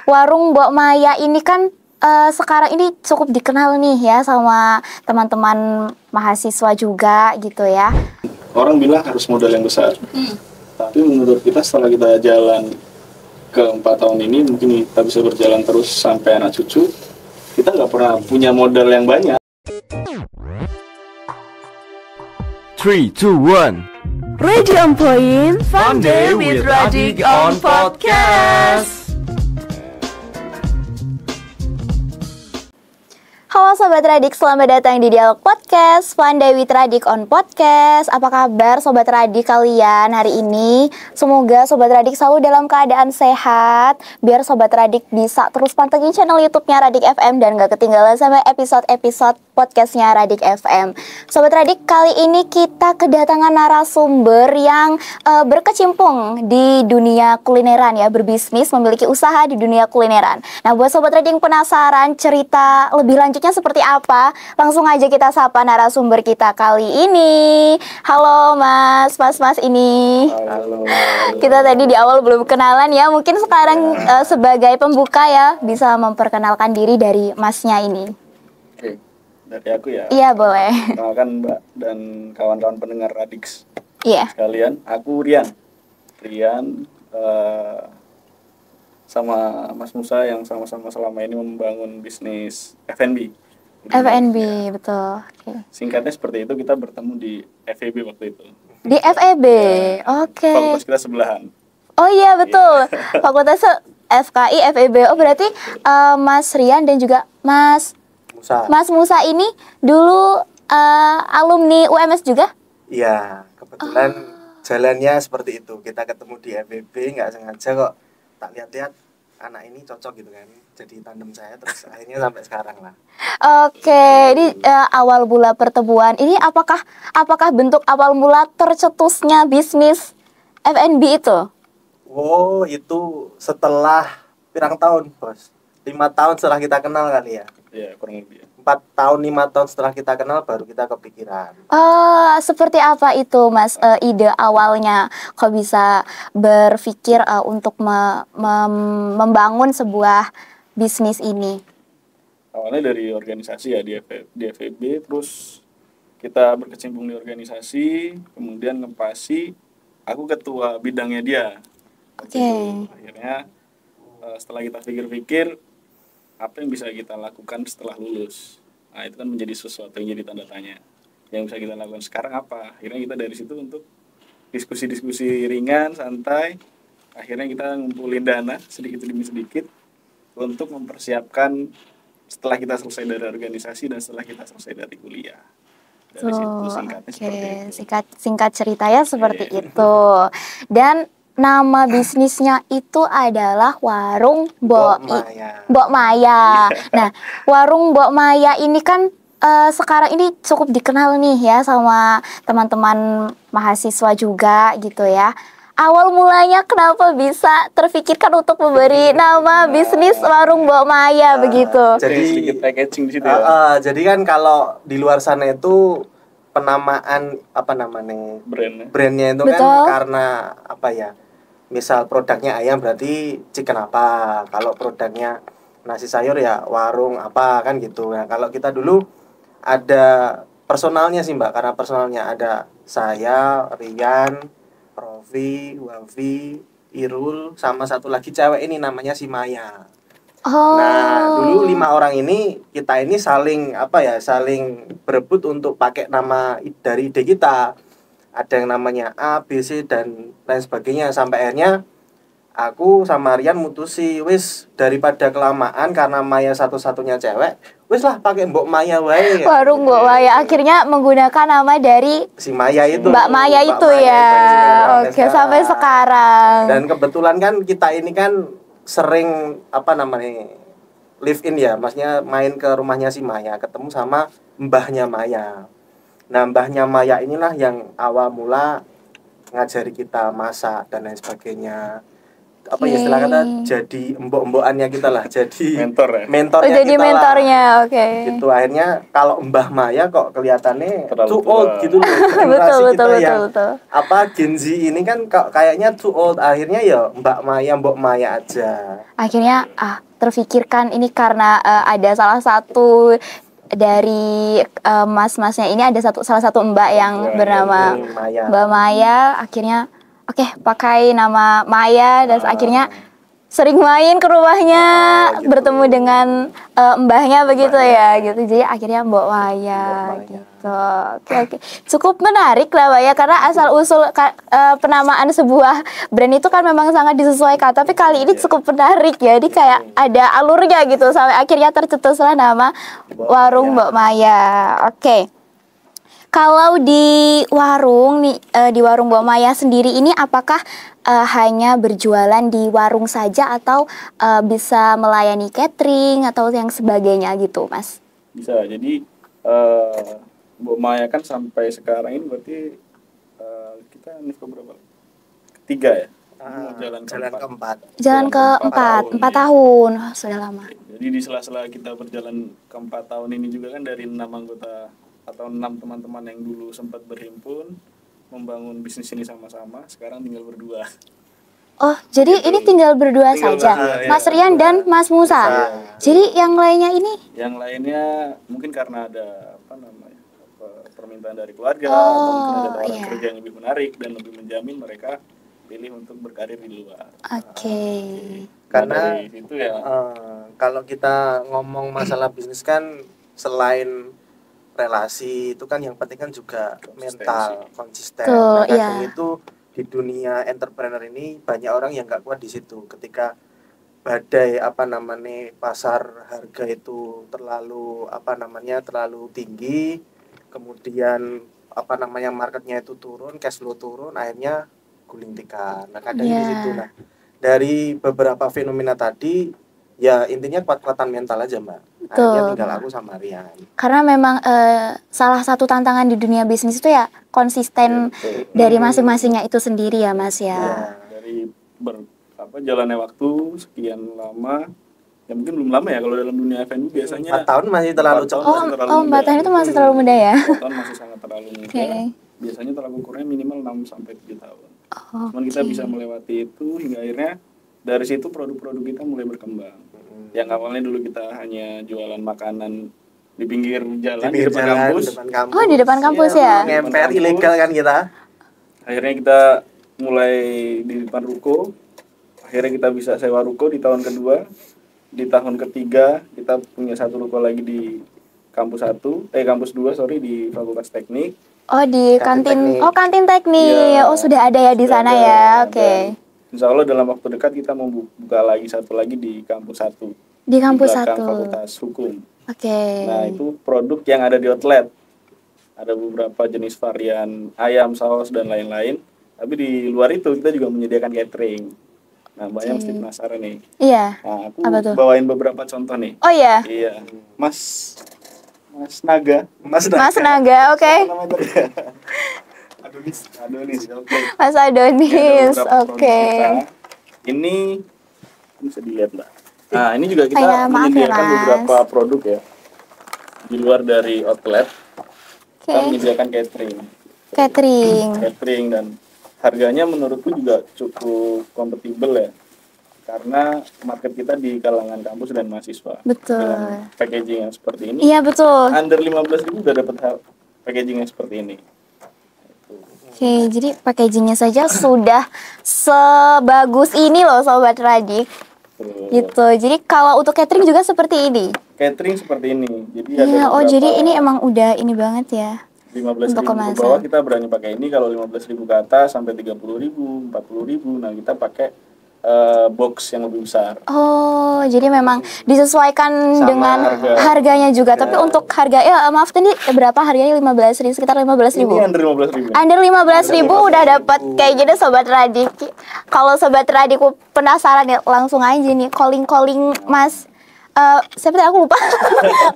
warung Mbok Maya ini kan sekarang ini cukup dikenal nih ya sama teman-teman mahasiswa juga gitu ya. Orang bilang harus modal yang besar. Tapi menurut kita setelah kita jalan ke 4 tahun ini, mungkin kita bisa berjalan terus sampai anak cucu. Kita nggak pernah punya modal yang banyak. 3, 2, 1. Radio on Point, Fun Day with Radik on Podcast. Halo Sobat Radik, selamat datang di Dialog Podcast Fun Day with Radik on Podcast. Apa kabar Sobat Radik kalian hari ini? Semoga Sobat Radik selalu dalam keadaan sehat, biar Sobat Radik bisa terus pantengin channel YouTube-nya Radik FM dan gak ketinggalan sama episode-episode podcastnya Radik FM. Sobat Radik, kali ini kita kedatangan narasumber yang berkecimpung di dunia kulineran ya, berbisnis, memiliki usaha di dunia kulineran. Nah, buat Sobat Radik yang penasaran cerita lebih lanjutnya seperti apa, langsung aja kita sapa narasumber kita kali ini. Halo Mas ini. Halo. Kita tadi di awal belum kenalan ya, mungkin sekarang sebagai pembuka ya, bisa memperkenalkan diri dari Masnya ini. Oke, dari aku ya. Iya boleh. Kenalkan Mbak dan kawan-kawan pendengar Radix Iya. sekalian. Aku Rian, sama Mas Musa yang sama-sama selama ini membangun bisnis F&B. F&B, Ya. betul. Oke. Singkatnya seperti itu, kita bertemu di FEB waktu itu. Di FEB, oke. Fakultas kita sebelahan. Oh iya betul, Fakultas FKI FEB. Oh berarti Mas Rian dan juga Mas Musa ini dulu alumni UMS juga? Iya, kebetulan jalannya seperti itu. Kita ketemu di FEB, nggak sengaja kok tak lihat-lihat anak ini cocok gitu kan. Jadi tandem saya, terus akhirnya sampai sekarang lah. Oke, ini awal mula pertemuan. Ini apakah bentuk awal mula tercetusnya bisnis F&B itu? Wow, itu setelah pirang tahun, Bos? 5 tahun setelah kita kenal kali ya? Ya, kurang lebih. 4 tahun, 5 tahun setelah kita kenal baru kita kepikiran. Seperti apa itu Mas ide awalnya kok bisa berpikir untuk membangun sebuah bisnis ini? Awalnya dari organisasi ya, di FEB, terus kita berkecimpung di organisasi, kemudian ngepasi, aku ketua bidangnya dia. Oke. Akhirnya setelah kita pikir-pikir, apa yang bisa kita lakukan setelah lulus? Nah, itu kan menjadi sesuatu yang jadi tanda tanya. Yang bisa kita lakukan sekarang apa? Akhirnya kita dari situ untuk diskusi-diskusi ringan, santai. Akhirnya kita ngumpulin dana sedikit demi sedikit untuk mempersiapkan setelah kita selesai dari organisasi dan setelah kita selesai dari kuliah. Dari situ singkatnya seperti itu. Singkat ceritanya seperti itu. Dan nama bisnisnya itu adalah Warung Mbok Maya. Nah, Warung Mbok Maya ini kan sekarang ini cukup dikenal nih ya sama teman-teman mahasiswa juga gitu ya. Awal mulanya kenapa bisa terfikirkan untuk memberi nama bisnis Warung Mbok Maya begitu? Jadi sedikit packaging di situ ya. Jadi kan kalau di luar sana itu penamaan brandnya itu Betul. kan karena apa ya? Misal produknya ayam berarti chicken apa, kalau produknya nasi sayur ya warung apa kan gitu. Nah kalau kita dulu ada personalnya sih Mbak, karena personalnya ada saya, Rian, Rofi, Wafi, Irul, sama satu lagi cewek ini namanya si Maya. Nah dulu 5 orang ini kita ini saling berebut untuk pakai nama dari ide kita. Ada yang namanya A, B, C dan lain sebagainya, sampai akhirnya aku sama Rian mutusi wis daripada kelamaan karena Maya satu-satunya cewek, wis lah pakai Mbok Maya wae. Warung Mbok Maya akhirnya menggunakan nama dari si Maya itu. Mbak Maya itu ya. Oke, sampai sekarang. Dan kebetulan kan kita ini kan sering live in ya, maksudnya main ke rumahnya si Maya, ketemu sama mbahnya Maya. Nah, mbahnya Maya inilah yang awal mula ngajari kita masak dan lain sebagainya. apa ya istilah kata, jadi embok-embokannya kita lah, jadi Mentor ya? mentornya jadi kita mentornya, lah. oke. Gitu akhirnya kalau Mbah Maya kok kelihatannya Terlalu too tua. old gitu loh. Betul, Generasi kita betul, yang betul. apa Gen Z ini kan kayaknya too old, akhirnya ya Mbak Maya, Mbok Maya aja. Akhirnya terfikirkan ini karena ada salah satu dari mas-masnya ini, ada salah satu mbak yang bernama Maya. Mbak Maya. Akhirnya oke, pakai nama Maya, dan akhirnya sering main ke rumahnya, gitu. bertemu dengan mbahnya begitu ya gitu. Jadi akhirnya Mbok Maya gitu. Oke. Cukup menarik lah Mbak ya, karena asal usul penamaan sebuah brand itu kan memang sangat disesuaikan. Tapi kali ini cukup menarik ya. Jadi kayak ada alurnya gitu sampai akhirnya tercetuslah nama Warung Mbok Maya. Oke. Kalau di warung nih, di Warung Mbok Maya sendiri ini apakah hanya berjualan di warung saja atau bisa melayani catering atau yang sebagainya gitu, Mas? Bisa. Jadi Mbok Maya kan sampai sekarang ini berarti kita ini berapa? Ketiga ya? Jalan keempat. Jalan keempat, 4 tahun. Oh, sudah lama. Jadi di sela-sela kita berjalan ke-4 tahun ini juga kan dari 6 anggota atau 6 teman-teman yang dulu sempat berhimpun membangun bisnis ini sama-sama, sekarang tinggal berdua. Oh, jadi ini tinggal berdua Tinggal saja, berdua, Mas ya, Rian berdua. dan Mas Musa. Jadi yang lainnya ini? Yang lainnya mungkin karena ada permintaan dari keluarga, Oh, atau mungkin ada tawaran iya. kerja yang lebih menarik dan lebih menjamin, mereka pilih untuk berkarir di luar. Oke. Karena dari situ ya kalau kita ngomong masalah bisnis kan selain relasi itu kan yang penting kan juga mental, konsisten. Betul, Nah, kadang iya. itu di dunia entrepreneur ini banyak orang yang nggak kuat di situ. Ketika badai pasar harga itu terlalu terlalu tinggi, kemudian marketnya itu turun, cash flow turun, akhirnya guling tikar. Nah kadang di Iya. situ. Nah dari beberapa fenomena tadi ya intinya kuat-kuatan mental aja Mbak. Akhirnya Betul. tinggal aku sama Rian. Karena memang salah satu tantangan di dunia bisnis itu ya konsisten dari masing-masingnya itu sendiri ya, Mas ya. dari jalannya waktu sekian lama, ya mungkin belum lama ya kalau dalam dunia F&B biasanya 4 tahun masih terlalu 4 tahun cepat. masih terlalu Oh, muda. 4 tahun itu masih terlalu muda ya. 4 tahun masih sangat terlalu muda. Oke. Biasanya tolak ukurnya minimal 6 sampai 7 tahun. Oh, Cuman kita bisa melewati itu hingga akhirnya dari situ produk-produk kita mulai berkembang. Yang awalnya dulu kita hanya jualan makanan di pinggir jalan, di depan kampus. Oh, di depan kampus ya? Ngemper ilegal kan kita. Akhirnya kita mulai di depan ruko. Akhirnya kita bisa sewa ruko di tahun kedua. Di tahun ketiga kita punya satu ruko lagi di kampus 2 di Fakultas Teknik. Oh, di Kantin kantin. teknik. Oh, kantin teknik. Iya. Oh, sudah ada ya di Sudah sana ada. ya. Dan Oke. Insya Allah dalam waktu dekat kita mau buka lagi satu lagi di kampus 1. Di kampus belakang 1. Fakultas Hukum. Oke. Nah, itu produk yang ada di outlet. Ada beberapa jenis varian ayam, saus, dan lain-lain. Tapi di luar itu kita juga menyediakan catering. Nah, banyak mesti penasaran nih. Iya. Nah, aku Apa tuh? bawain beberapa contoh nih. Oh iya. Iya. Mas Naga. Mas Naga, oke. Apa namanya tadi? Adonis, oke. Mas Ini ada Adonis, beberapa oke. produk kita. Ini bisa dilihat lah. Nah, ini juga kita Maaf ya, menyediakan Mas. beberapa produk ya. Di luar dari outlet, kita Oke. menyediakan catering. Catering. Dan harganya menurutku juga cukup kompatibel ya. Karena market kita di kalangan kampus dan mahasiswa. Betul. Dengan packaging yang seperti ini. Iya, betul. Under 15.000 udah dapat packaging yang seperti ini. Oke, jadi packagingnya saja sudah sebagus ini loh Sobat Radik. Terus, Gitu. Jadi kalau untuk catering juga seperti ini. catering seperti ini. Jadi Iya, ada oh beberapa jadi ini emang udah ini banget ya. 15.000 untuk ke kemasan. bawah kita berani pakai ini. Kalau 15.000 ke atas sampai 30.000, 40.000. Nah, kita pakai box yang lebih besar. Oh, jadi memang disesuaikan Sama dengan harga. harganya juga. Tapi untuk harga maaf tadi berapa harganya? 15.000, sekitar 15.000. Ini under 15.000. Under 15.000 udah dapat kayak gini Sobat Radik. Kalau Sobat Radik penasaran ya langsung aja nih calling Mas siapa tadi aku lupa.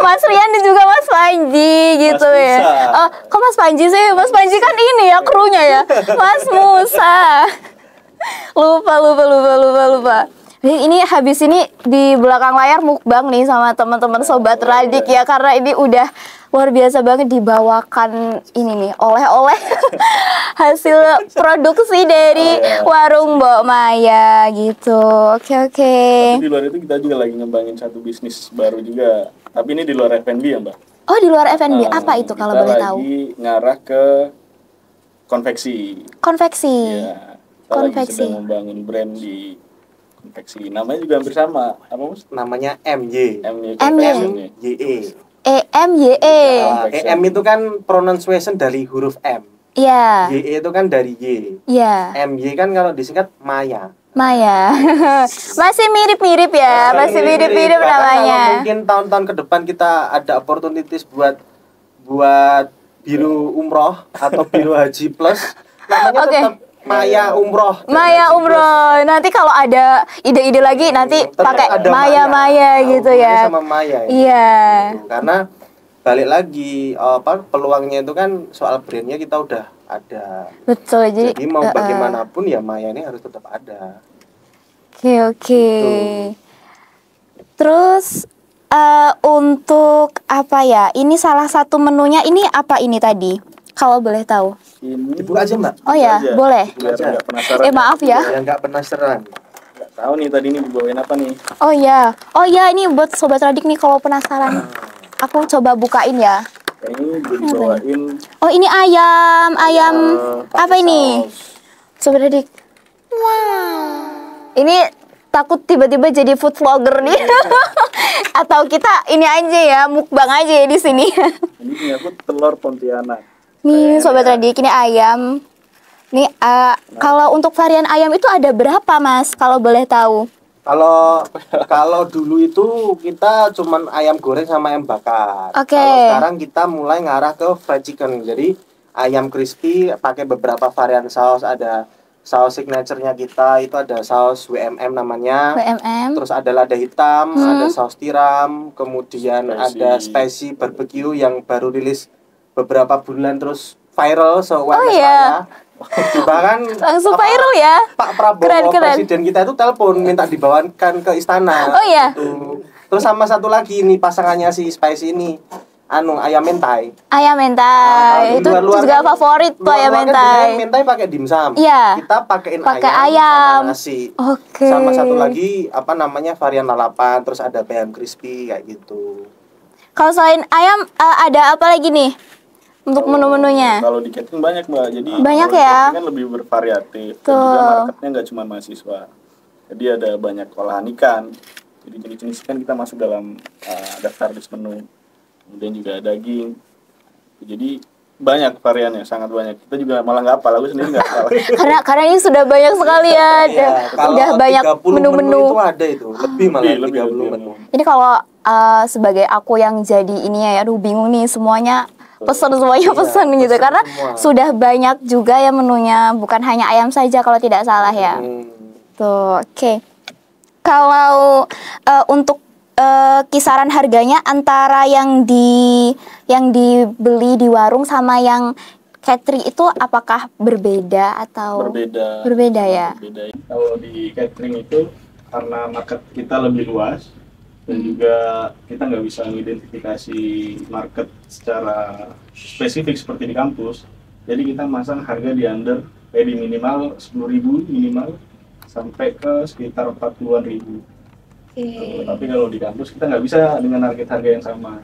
Mas Rian dan juga Mas Panji gitu Mas ya. Musa. Kok Mas Panji sih? Mas Panji kan ini ya krunya ya. Mas Musa. Lupa. Ini habis ini di belakang layar mukbang nih sama teman-teman Sobat Radik ya, karena ini udah luar biasa banget dibawakan ini nih oleh-oleh hasil produksi dari warung Mbok Maya gitu. Oke. Tapi di luar itu kita juga lagi ngembangin satu bisnis baru juga. Tapi ini di luar F&B ya, Mbak. Oh, di luar F&B. Apa itu kalau boleh tahu? Kita lagi ngarah ke konveksi. Konveksi. Ya, kita lagi sedang membangun brand di konveksi. Namanya juga hampir sama. Apa, Mas? Namanya MY. MYE. EMYE. EM itu kan pronunciation dari huruf M. Iya. YE itu kan dari Y. Iya. MY kan kalau disingkat Maya. Masih mirip-mirip ya, masih mirip-mirip Bahkan namanya. kalau mungkin tahun-tahun ke depan kita ada opportunities buat biru umroh atau biru haji plus, namanya tetap Maya Umroh. Maya Umroh. Nanti kalau ada ide-ide lagi nanti pakai Maya gitu ya. Sama Maya. Iya. Gitu. Karena balik lagi peluangnya itu kan soal brandnya kita udah ada. Betul. Jadi mau bagaimanapun ya Maya ini harus tetap ada. Oke. Terus untuk apa ya? Ini salah satu menunya, ini apa ini tadi? Kalau boleh tahu. Ini Dibuka aja, Mbak. Oh ya, boleh. biar nggak penasaran. Maaf ya. Yang nggak penasaran. Nggak tahu nih tadi ini dibawain apa nih. Oh ya, ini buat Sobat Radik nih kalau penasaran. Aku coba bukain ya. Ini dibawain. Oh, ini ayam apa ini? Saus. Sobat Radik. Wow. Ini takut tiba-tiba jadi food vlogger nih. Atau kita ini aja ya, mukbang aja ya di sini. Ini punya aku telur Pontianak. Nih Sobat Radik, ini ayam. Nih kalau untuk varian ayam itu ada berapa, Mas? Kalau boleh tahu. Kalau dulu itu kita cuman ayam goreng sama ayam bakar. Oke. Kalau sekarang kita mulai ngarah ke fried chicken. Jadi ayam crispy pakai beberapa varian saus. Ada saus signaturenya kita, itu ada saus WMM namanya. WMM. Terus ada lada hitam, ada saus tiram, kemudian ada spicy barbecue yang baru rilis beberapa bulan terus viral Oh, se-awareness iya. saya. Bahkan Langsung viral ya. Pak Prabowo Keren. presiden kita itu telepon minta dibawakan ke istana. Oh, iya. Gitu. Terus sama satu lagi ini pasangannya si Spicy ini ayam mentai. Ayam mentai. Itu juga kan, favorit tuh ayam luar-luar kan mentai. ayam mentai pakai dimsum. Iya. Kita pakai ayam. sama nasi. Oke. Sama satu lagi varian lalapan, terus ada ayam crispy kayak gitu. Kalau selain ayam ada apa lagi nih? Untuk menu-menunya. Kalau di catering banyak, Mbak. Jadi Banyak kalau ya. catering kan lebih bervariatif. Dan Tuh. juga marketnya nggak cuma mahasiswa. Jadi ada banyak olahan ikan. Jadi jenis-jenis ikan kita masuk dalam daftar list menu. Kemudian juga daging. Jadi banyak variannya, sangat banyak. Kita juga malah nggak hafal, aku sendiri nggak hafal. karena ini sudah banyak sekali ya. Udah banyak 30 menu-menu. itu ada itu. Lebih malah Lebih, 30 lebih. menu. Ini kalau sebagai aku yang jadi ini ya, aduh bingung nih semuanya pesan gitu karena semua. sudah banyak juga ya menunya, bukan hanya ayam saja kalau tidak salah ya. Tuh, oke. Kalau untuk kisaran harganya antara yang dibeli di warung sama yang catering itu apakah berbeda atau Berbeda ya. Berbeda. Kalau di catering itu karena market kita lebih luas dan juga kita nggak bisa mengidentifikasi market secara spesifik seperti di kampus. Jadi kita masang harga di di minimal 10.000 minimal sampai ke sekitar 40.000. Tapi kalau di kampus kita nggak bisa dengan harga yang sama.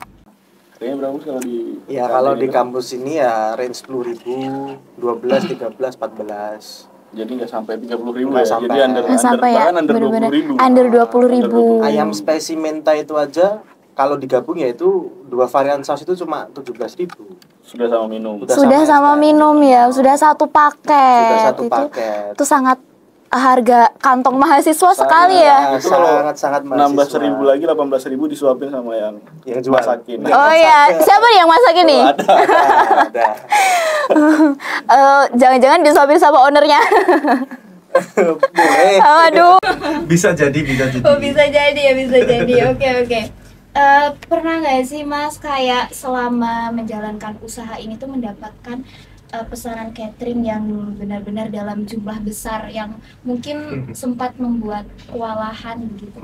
Harganya berapa kalau di? Ya kalau di kampus ini ya range 10.000, 12, 13, 14. Jadi nggak sampai 30.000 Nggak ya. sampai. Jadi under ya, under bener-bener 20.000. under 20.000. Ayam spicy mentai itu aja kalau digabung ya itu 2 varian saus itu cuma 17.000. Sudah sama minum. Sudah sama minum ya, sudah satu paket. Sudah satu paket. Itu sangat harga kantong mahasiswa sekali ya. Itu kalau Sangat nambah mahasiswa. 1.000 lagi 18.000 disuapin sama yang Yang jual. masakin. Oh ya, siapa nih yang masak ini? Ada. Jangan-jangan disuapin sama ownernya. Boleh. Aduh. Bisa jadi. Oh, bisa jadi ya, bisa jadi. Oke. Pernah nggak sih Mas kayak selama menjalankan usaha ini tuh mendapatkan pesanan catering yang benar-benar dalam jumlah besar yang mungkin sempat membuat kewalahan gitu?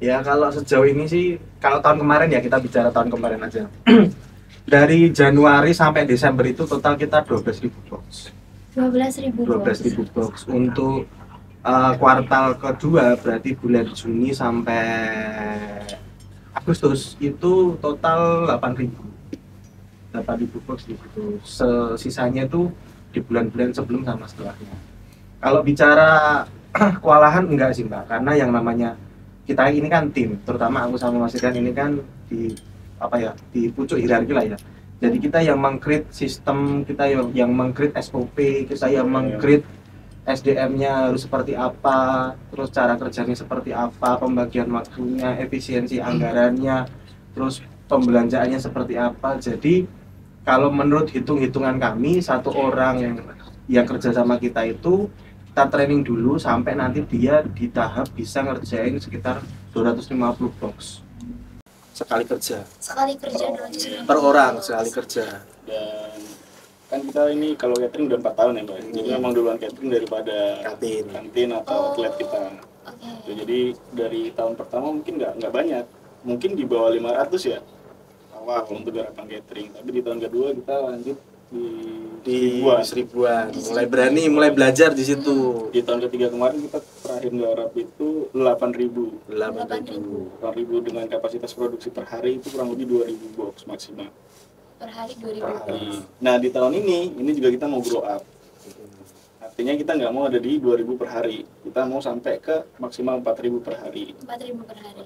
Ya kalau sejauh ini sih, kalau tahun kemarin ya kita bicara tahun kemarin aja. Dari Januari sampai Desember itu total kita 12.000 box. 12.000 box. 12.000 box. Untuk kuartal kedua berarti bulan Juni sampai Agustus itu total 8.000 box gitu. Sisanya itu di bulan-bulan sebelum sama setelahnya. Kalau bicara kewalahan enggak sih Mbak, karena yang namanya kita ini kan tim, terutama aku sama Mas Rian ini kan di di pucuk hierarki lah ya. Jadi kita yang meng-create sistem, kita yang meng-create SOP, kita yang meng-create SDM-nya harus seperti apa, terus cara kerjanya seperti apa, pembagian waktunya, efisiensi anggarannya, terus pembelanjaannya seperti apa. Jadi kalau menurut hitung-hitungan kami, satu orang yang kerja sama kita itu kita training dulu sampai nanti dia di tahap bisa ngerjain sekitar 250 box sekali kerja. Sekali kerja 250 Per orang sekali kerja. Dan kan kita ini kalau catering udah 4 tahun ya Mbak. Jadi memang duluan catering daripada kantin atau outlet kita. Oke. Jadi dari tahun pertama mungkin nggak banyak, mungkin di bawah 500 ya awal untuk garapan catering. Tapi di tahun kedua kita lanjut di seribuan. Mulai belajar di situ. Di tahun ketiga kemarin kita terakhir garap itu 8.000 dengan kapasitas produksi per hari itu kurang lebih 2.000 box maksimal. Per hari 2.000. Nah di tahun ini juga kita mau grow up. Artinya kita nggak mau ada di 2.000 per hari. Kita mau sampai ke maksimal 4.000 per hari. 4.000 per hari.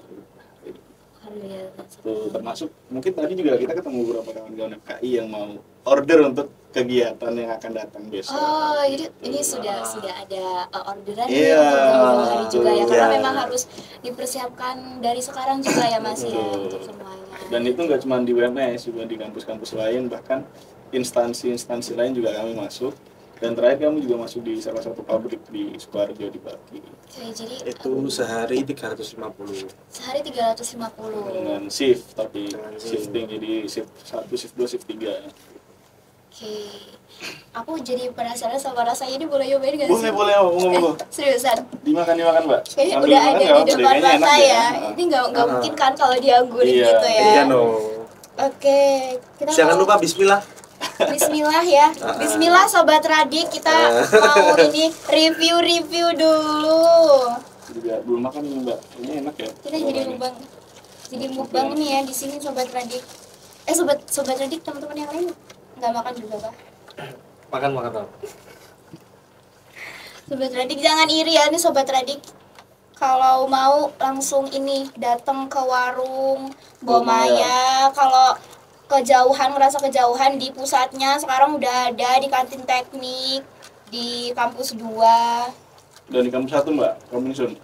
Tuh, termasuk mungkin tadi juga kita ketemu beberapa kawan-kawan FKI yang mau order untuk kegiatan yang akan datang besok. Oh, jadi ini sudah ada orderan Iya, jauh-jauh hari juga ya, karena iya. memang harus dipersiapkan dari sekarang juga ya Mas ya untuk semuanya. Dan itu nggak cuma di UMS, juga di kampus-kampus lain, bahkan instansi-instansi lain juga kami masuk. Dan terakhir kami juga masuk di salah satu pabrik di Sukoharjo di Baki. Oke, jadi Itu sehari 350. sehari 350. Dengan shift, tapi Dengan shift. shifting jadi shift 1, shift 2, shift 3. Oke. Aku jadi penasaran sama rasanya, ini boleh nyobain gak sih? Boleh, monggo. Seriusan? dimakan Mbak. Kayaknya Sambil udah makan ada nggak di apa-apa, depan kayaknya enak mata ya. ya. Ini nggak mungkin kan kalau dianggurin Iya, gitu ya. Iya no. Oke, kita Jangan mau- lupa bismillah. Bismillah ya. Bismillah Sobat Radik, kita mau ini review dulu. Juga belum makan nih Mbak, ini enak ya. Kita jadi mukbang. Jadi mukbang nih ya di sini Sobat Radik. Sobat Radik, teman-teman yang lain nggak makan juga kah? Makan. Sobat Radik jangan iri ya nih Sobat Radik. Kalau mau langsung ini datang ke warung Bomaya. Kalau ngerasa kejauhan di pusatnya sekarang udah ada di kantin teknik di kampus 2. Dan di kampus 1 Mbak, Kominsun.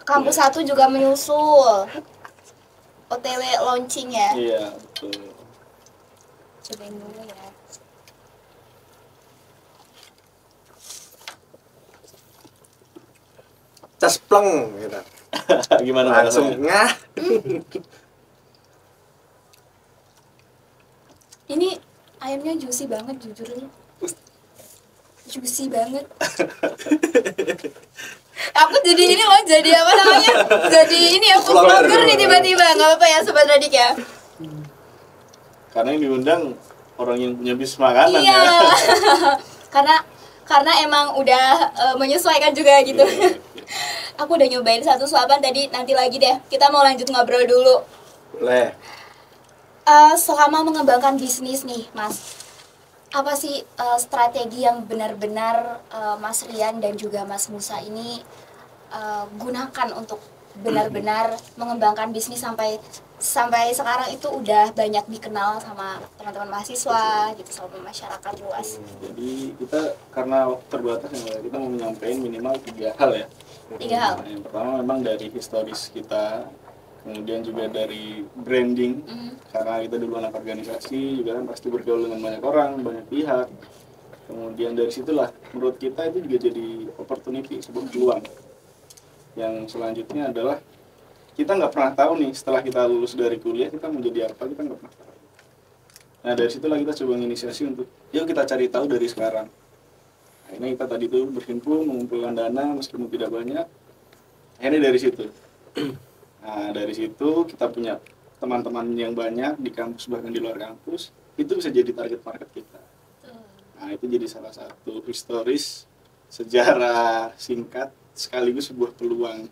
Kampus 1 juga menyusul. OTW launching ya. Iya, betul. Cobain dulu ya. Cespleng gitu. Gimana Mbak Langsung rasanya? ngah. Ini ayamnya juicy banget jujur nih. Juicy banget. Aku jadi ini loh, jadi apa namanya? Jadi ini ya, food blogger nih tiba-tiba. Gak apa-apa ya Sobat Radik ya. Karena yang diundang orang yang punya bisnis makanan Iya. ya. karena emang udah menyesuaikan juga gitu. Aku udah nyobain satu suapan tadi, nanti lagi deh. Kita mau lanjut ngobrol dulu. Boleh. Selama mengembangkan bisnis nih, Mas, apa sih strategi yang benar-benar Mas Rian dan juga Mas Musa ini gunakan untuk benar-benar mengembangkan bisnis sampai sekarang itu udah banyak dikenal sama teman-teman mahasiswa gitu, sama masyarakat luas. Jadi kita karena waktu terbatas ya, kita mau menyampaikan minimal 3 hal ya. 3 hal. Nah, yang pertama memang dari historis kita, kemudian juga dari branding, karena kita dulu anak organisasi juga kan pasti bergaul dengan banyak orang, banyak pihak. Kemudian dari situlah menurut kita itu juga jadi opportunity, sebuah peluang. Yang selanjutnya adalah kita nggak pernah tahu nih setelah kita lulus dari kuliah kita mau jadi apa, kita nggak pernah tahu. Nah dari situlah kita coba inisiasi untuk yuk kita cari tahu dari sekarang. Akhirnya kita tadi tuh berhimpun mengumpulkan dana meskipun tidak banyak. Akhirnya dari situ. Nah dari situ kita punya teman-teman yang banyak di kampus bahkan di luar kampus, itu bisa jadi target market kita. Nah itu jadi salah satu historis sejarah singkat sekaligus sebuah peluang.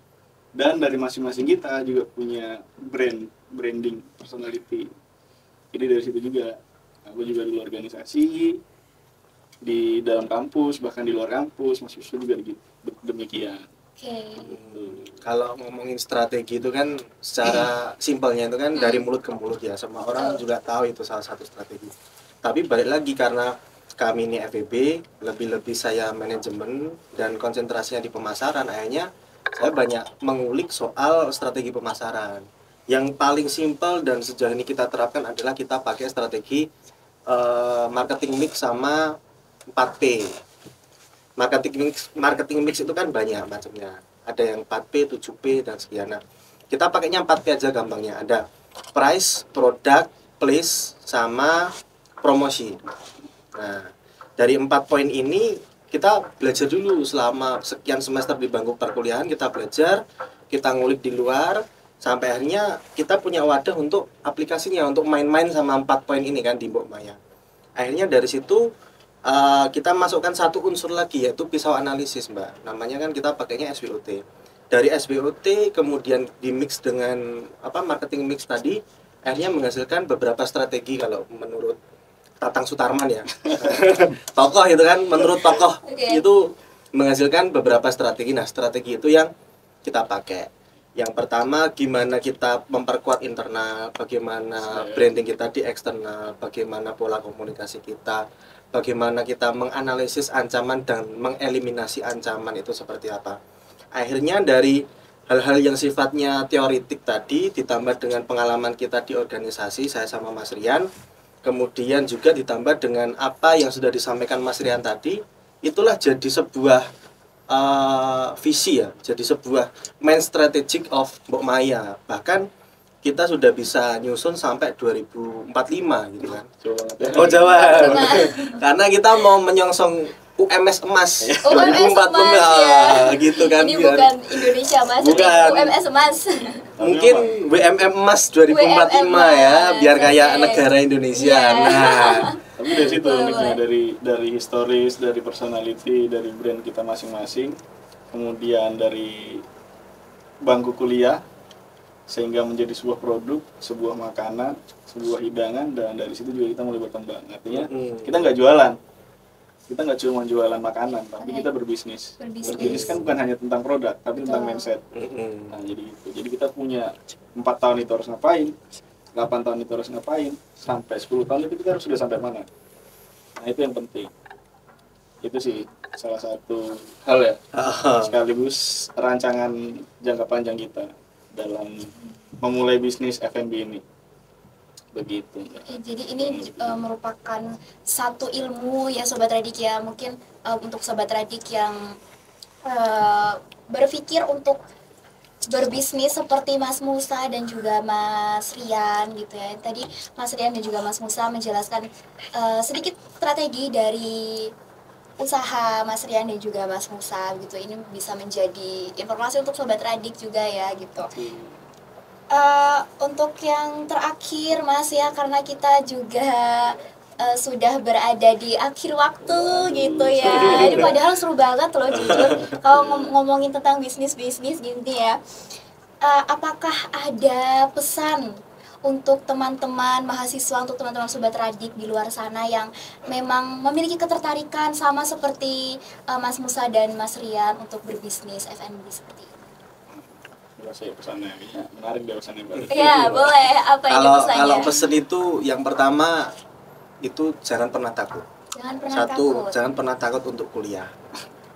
Dan dari masing-masing kita juga punya branding, personality. Jadi dari situ juga aku juga dulu organisasi di dalam kampus bahkan di luar kampus mahasiswa juga demikian. Kalau ngomongin strategi itu kan secara simpelnya itu kan dari mulut ke mulut ya, semua orang juga tahu itu salah satu strategi. Tapi balik lagi karena kami ini FEB, lebih-lebih saya manajemen dan konsentrasinya di pemasaran, akhirnya saya banyak mengulik soal strategi pemasaran. Yang paling simpel dan sejauh ini kita terapkan adalah kita pakai strategi marketing mix sama 4P. Marketing mix itu kan banyak macamnya. Ada yang 4P, 7P dan sekian. Nah, kita pakainya 4P aja gampangnya. Ada price, product, place sama promosi. Nah, dari 4 poin ini kita belajar dulu selama sekian semester di bangku perkuliahan, kita belajar, kita ngulik di luar sampai akhirnya kita punya wadah untuk aplikasinya, untuk main-main sama 4 poin ini kan di Mbok Maya. Akhirnya dari situ kita masukkan satu unsur lagi yaitu pisau analisis, Mbak. Namanya kan kita pakainya SWOT. Dari SWOT kemudian di mix dengan marketing mix tadi, akhirnya menghasilkan beberapa strategi kalau menurut Tatang Sutarman ya. Tokoh itu kan, menurut tokoh itu menghasilkan beberapa strategi. Nah, strategi itu yang kita pakai. Yang pertama, gimana kita memperkuat internal, bagaimana branding kita di eksternal, bagaimana pola komunikasi kita, bagaimana kita menganalisis ancaman dan mengeliminasi ancaman itu seperti apa. Akhirnya dari hal-hal yang sifatnya teoritik tadi ditambah dengan pengalaman kita di organisasi, saya sama Mas Rian, kemudian juga ditambah dengan apa yang sudah disampaikan Mas Rian tadi, itulah jadi sebuah visi ya, jadi sebuah main strategic of Mbok Maya. Bahkan kita sudah bisa nyusun sampai 2045 gitu kan. Oh Jawa. Karena kita mau menyongsong UMS emas 2045 ya. Gitu kan. Ini bukan Indonesia Mas, bukan. UMS emas. Mungkin WMM emas 2045 ya, biar kayak negara Indonesia. Nah, tapi dari situ uniknya dari historis, dari personality, dari brand kita masing-masing, kemudian dari bangku kuliah sehingga menjadi sebuah produk, sebuah makanan, sebuah hidangan, dan dari situ juga kita mulai berkembang. Artinya kita nggak jualan, kita nggak cuma jualan makanan, tapi kita berbisnis. Berbisnis kan bukan hanya tentang produk, tapi tentang mindset. Nah jadi kita punya 4 tahun itu harus ngapain, 8 tahun itu harus ngapain, sampai 10 tahun itu kita harus sudah sampai mana. Nah itu yang penting. Itu sih salah satu hal ya, sekaligus rancangan jangka panjang kita dalam memulai bisnis F&B ini. Begitu. Jadi ini merupakan satu ilmu ya Sobat Radik ya. Mungkin untuk Sobat Radik yang berpikir untuk berbisnis seperti Mas Musa dan juga Mas Rian gitu ya. Tadi Mas Rian dan juga Mas Musa menjelaskan sedikit strategi dari usaha Mas Rian dan juga Mas Musa gitu. Ini bisa menjadi informasi untuk Sobat Radik juga ya gitu. Untuk yang terakhir Mas ya, karena kita juga sudah berada di akhir waktu gitu ya. Ini padahal seru banget loh jujur kalau ngomongin tentang bisnis gini ya. Apakah ada pesan untuk teman-teman mahasiswa, untuk teman-teman Sobat Radik di luar sana yang memang memiliki ketertarikan sama seperti Mas Musa dan Mas Rian untuk berbisnis F&B seperti ini? Saya pesannya menarik deh pesannya. Iya boleh, apa ini pesannya? Kalau pesan itu yang pertama itu jangan pernah takut. Jangan pernah takut untuk kuliah.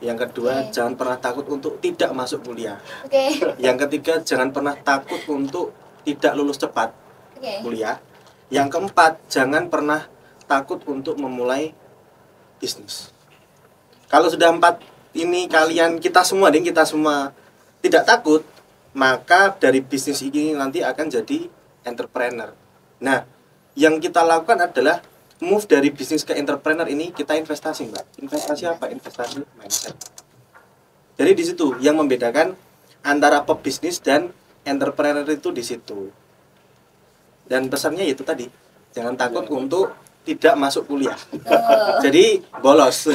Yang kedua, jangan pernah takut untuk tidak masuk kuliah. Yang ketiga, jangan pernah takut untuk tidak lulus cepat kuliah. Yang keempat, jangan pernah takut untuk memulai bisnis. Kalau sudah 4 ini kita semua tidak takut, maka dari bisnis ini nanti akan jadi entrepreneur. Nah, yang kita lakukan adalah move dari bisnis ke entrepreneur ini kita investasi, Mbak. Investasi apa? Investasi mindset. Jadi di situ yang membedakan antara pebisnis dan entrepreneur itu di situ. Dan pesannya itu tadi, jangan takut untuk tidak masuk kuliah. Jadi bolos.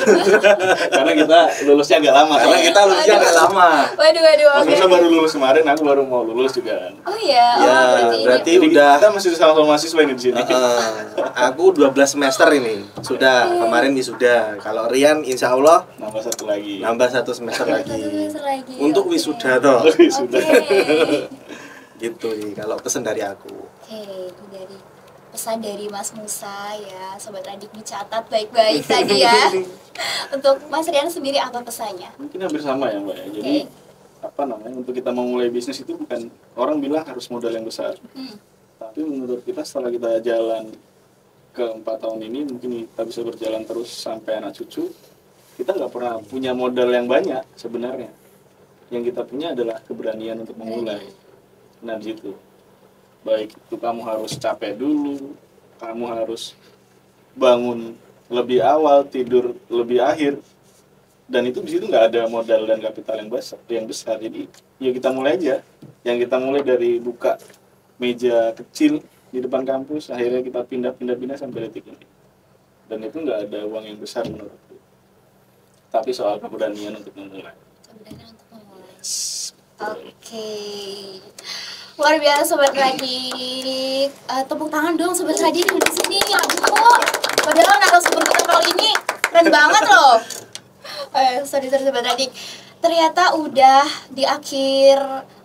Karena kita lulusnya agak lama. Karena kita lulusnya agak lama. Waduh, Mas oke. Musa baru lulus kemarin, aku baru mau lulus juga kan. Oh iya, Ya, berarti Jadi udah kita masih sama-sama mahasiswa ini di sini. aku 12 semester ini. Sudah kemarin wisuda. Kalau Rian insya Allah Nambah satu lagi. nambah 1 semester lagi. Satu semester lagi. Untuk Oke. wisuda toh. Sudah. Oke. Gitu nih kalau pesan dari aku. Oke, itu dari pesan dari Mas Musa ya, Sobat Radik dicatat baik-baik tadi ya. Untuk Mas Rian sendiri apa pesannya? Mungkin hampir sama ya Mbak ya. Jadi apa namanya, untuk kita memulai bisnis itu bukan orang bilang harus modal yang besar. Tapi menurut kita setelah kita jalan ke 4 tahun ini, mungkin kita bisa berjalan terus sampai anak cucu, kita nggak pernah punya modal yang banyak sebenarnya. Yang kita punya adalah keberanian untuk memulai. Nah di situ, baik itu kamu harus capek dulu, kamu harus bangun lebih awal, tidur lebih akhir, dan itu di situ nggak ada modal dan kapital yang besar. Jadi ya kita mulai aja. Yang kita mulai dari buka meja kecil di depan kampus, akhirnya kita pindah sampai detik ini. Dan itu nggak ada uang yang besar menurutku. Tapi soal keberanian untuk memulai. Kemudian untuk memulai. Oke. Luar biasa Sobat Radik. Tepuk tangan dong Sobat Radik yang di sini. Aduh, padahal narasumber kita kali ini keren banget loh. Sorry Sobat Radik. Ternyata udah di akhir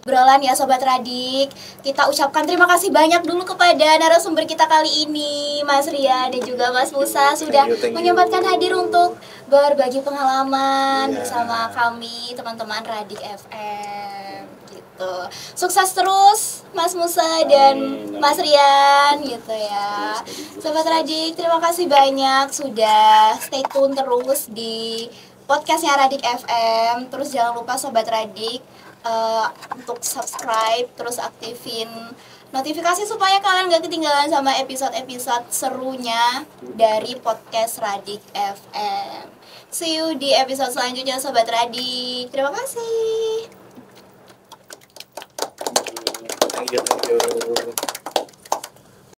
obrolan ya Sobat Radik. Kita ucapkan terima kasih banyak dulu kepada narasumber kita kali ini, Mas Ria dan juga Mas Musa sudah Thank you. menyempatkan hadir untuk berbagi pengalaman Yeah. bersama kami teman-teman Radik FM gitu. Sukses terus Mas Musa dan Amin. Mas Rian gitu ya. Sobat Radik, terima kasih banyak sudah stay tune terus di podcastnya Radik FM. Terus jangan lupa Sobat Radik untuk subscribe, terus aktifin notifikasi supaya kalian gak ketinggalan sama episode-episode serunya dari podcast Radik FM. See you di episode selanjutnya Sobat Radik. Terima kasih. Thank you.